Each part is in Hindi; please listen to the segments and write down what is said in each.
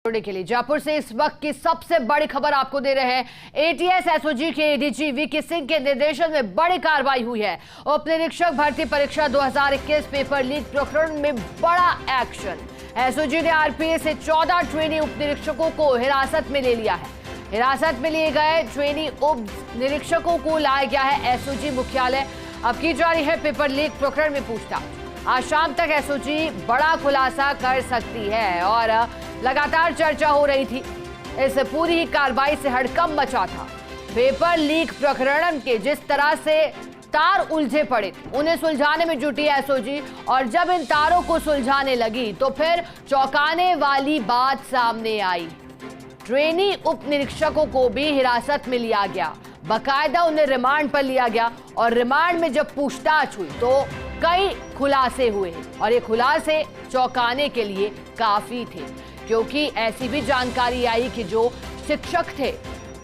जोड़ने के लिए जयपुर से इस वक्त की सबसे बड़ी खबर आपको दे रहे हैं। एटीएस एसओजी के एडीजी वीके सिंह के निर्देशन में बड़ी कार्रवाई हुई है। उप निरीक्षक भर्ती परीक्षा 2021 पेपर लीक प्रकरण में बड़ा एक्शन। एसओजी ने आरपीए से 14 ट्रेनी उप निरीक्षकों को हिरासत में ले लिया है। हिरासत में लिए गए ट्रेनी उप निरीक्षकों को लाया गया है एसओजी मुख्यालय। अब की जा रही है पेपर लीक प्रकरण में पूछताछ। आज शाम तक एसओजी बड़ा खुलासा कर सकती है और लगातार चर्चा हो रही थी। इस पूरी ही कार्रवाई से हड़कंप मचा था। पेपर लीक प्रकरण के जिस तरह से तार उलझे पड़े उन्हें सुलझाने में जुटी एसओजी, और जब इन तारों को सुलझाने लगी तो फिर चौंकाने वाली बात सामने आई। ट्रेनी उप निरीक्षकों को भी हिरासत में लिया गया, बाकायदा उन्हें रिमांड पर लिया गया और रिमांड में जब पूछताछ हुई तो कई खुलासे हुए और ये खुलासे चौंकाने के लिए काफी थे, क्योंकि ऐसी भी जानकारी आई कि जो शिक्षक थे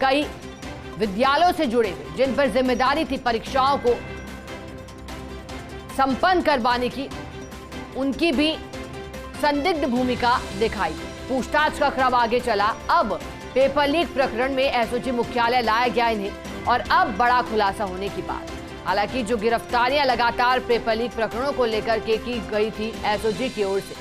कई विद्यालयों से जुड़े हुए जिन पर जिम्मेदारी थी परीक्षाओं को संपन्न करवाने की, उनकी भी संदिग्ध भूमिका दिखाई। पूछताछ का क्रम आगे चला। अब पेपर लीक प्रकरण में एसओजी मुख्यालय लाया गया इन्हें और अब बड़ा खुलासा होने की बात। हालांकि जो गिरफ्तारियां लगातार पेपर लीक प्रकरणों को लेकर के की गई थी एसओजी की ओर से,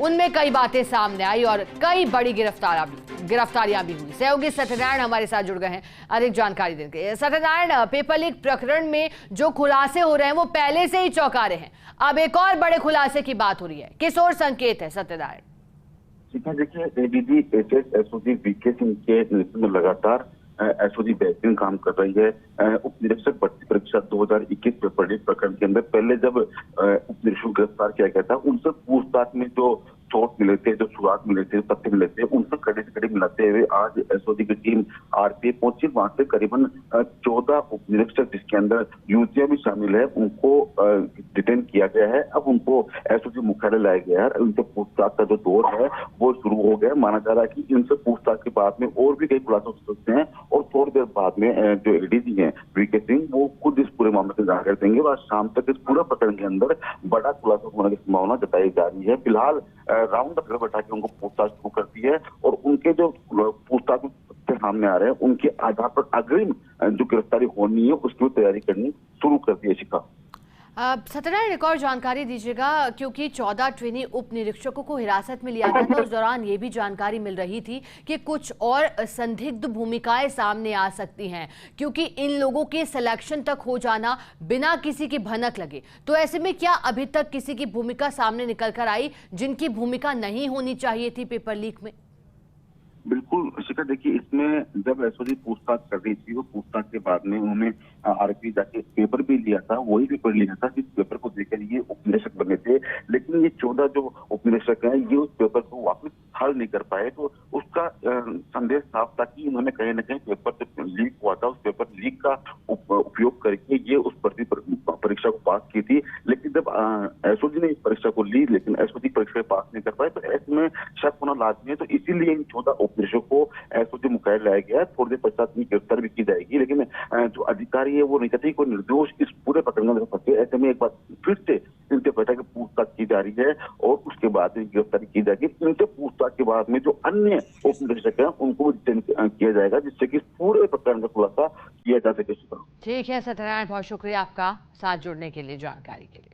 उनमें कई बातें सामने आई और कई बड़ी गिरफ्तारियां भी हुई। सहयोगी सत्यनारायण हमारे साथ जुड़ गए हैं अधिक जानकारी देंगे। सत्यनारायण, पेपर लीक प्रकरण में जो खुलासे हो रहे हैं वो पहले से ही चौंका रहे हैं, अब एक और बड़े खुलासे की बात हो रही है, किस ओर संकेत है सत्यनारायण? देखिए, एडीजी एसओजी वीके सिंह के नेतृत्व में लगातार एसओजी बेहतरीन काम कर रही है। उप निरीक्षक भर्ती परीक्षा 2021 पेपर लीक प्रकरण के अंदर पहले जब उप निरीक्षक गिरफ्तार किया गया था, उनसे पूछताछ में जो सोर्स मिले थे, जो सुराग मिले थे, तथ्य मिले थे, उनसे कड़ी से कड़ी मिलाते हुए आज एसओजी की टीम आरपीए पहुंची। वहां से करीबन 14 उप निरीक्षक जिसके अंदर युवतियां भी शामिल है, उनको डिटेन किया गया है। अब उनको एसओजी मुख्यालय लाया गया है। उनसे पूछताछ का जो दौर है वो शुरू हो गया। माना जा रहा है कि इनसे पूछताछ के बाद में और भी कई खुलासे हो सकते हैं और थोड़ी देर बाद में जो एडीजी है वीके सिंह वो खुद इस पूरे मामले से जानकारी देंगे और आज शाम तक इस पूरे प्रकरण के अंदर बड़ा खुलासा होने की संभावना जताई जा रही है। फिलहाल राउंड द बैठा के उनको पूछताछ शुरू कर दी है और उनके जो पूछताछ में सामने आ रहे हैं उनके आधार पर अग्रिम जो गिरफ्तारी होनी है उसकी तैयारी करनी शुरू कर दी है। शिखा, सत्यनारायण, एक और जानकारी दीजिएगा, क्योंकि 14 ट्रेनी उप निरीक्षकों को हिरासत में लिया गया था, उस दौरान ये भी जानकारी मिल रही थी कि कुछ और संदिग्ध भूमिकाएं सामने आ सकती हैं, क्योंकि इन लोगों के सिलेक्शन तक हो जाना बिना किसी की भनक लगे। तो ऐसे में क्या अभी तक किसी की भूमिका सामने निकल कर आई जिनकी भूमिका नहीं होनी चाहिए थी पेपर लीक में? बिल्कुल शिखा, देखिए, इसमें जब एसओजी पूछताछ कर रही थी, वो पूछताछ के बाद में उन्होंने आरपी जाके पेपर भी लिया था, वही पेपर लिया था जिस पेपर को देकर ये उपनिरीक्षक बने थे। लेकिन ये 14 जो उपनिरीक्षक हैं ये उस पेपर को वापस हल नहीं कर पाए, तो उसका संदेश साफ था कि उन्होंने कहीं ना कहीं पेपर जो लीक हुआ था उस पेपर लीक का उपयोग करके ये उस भर्ती परीक्षा को पास की थी। लेकिन जब एसओजी ने इस परीक्षा को ली लेकिन एसओजी परीक्षा पास नहीं कर पाए, तो ऐसे में शक होना लाजमी है। तो इसीलिए इन 14 उपनिरीक्षकों को एसओजी मुख्यालय लाया गया है। थोड़ी देर पश्चात गिरफ्तार भी की जाएगी, लेकिन जो अधिकारी है वो नहीं चाहते कोई निर्दोष इस पूरे प्रकरण में फंसे। ऐसे में एक बार फिर से इनसे बैठा के पूछताछ की जा रही है और उसके बाद गिरफ्तारी की जाएगी। इनसे पूछताछ के बाद में जो अन्य उप निरीक्षक हैं उनको डिटेन किया जाएगा, जिससे कि पूरे प्रकरण का खुलासा किया जा सके। ठीक है सत्यनारायण, बहुत शुक्रिया आपका साथ जुड़ने के लिए, जानकारी के लिए।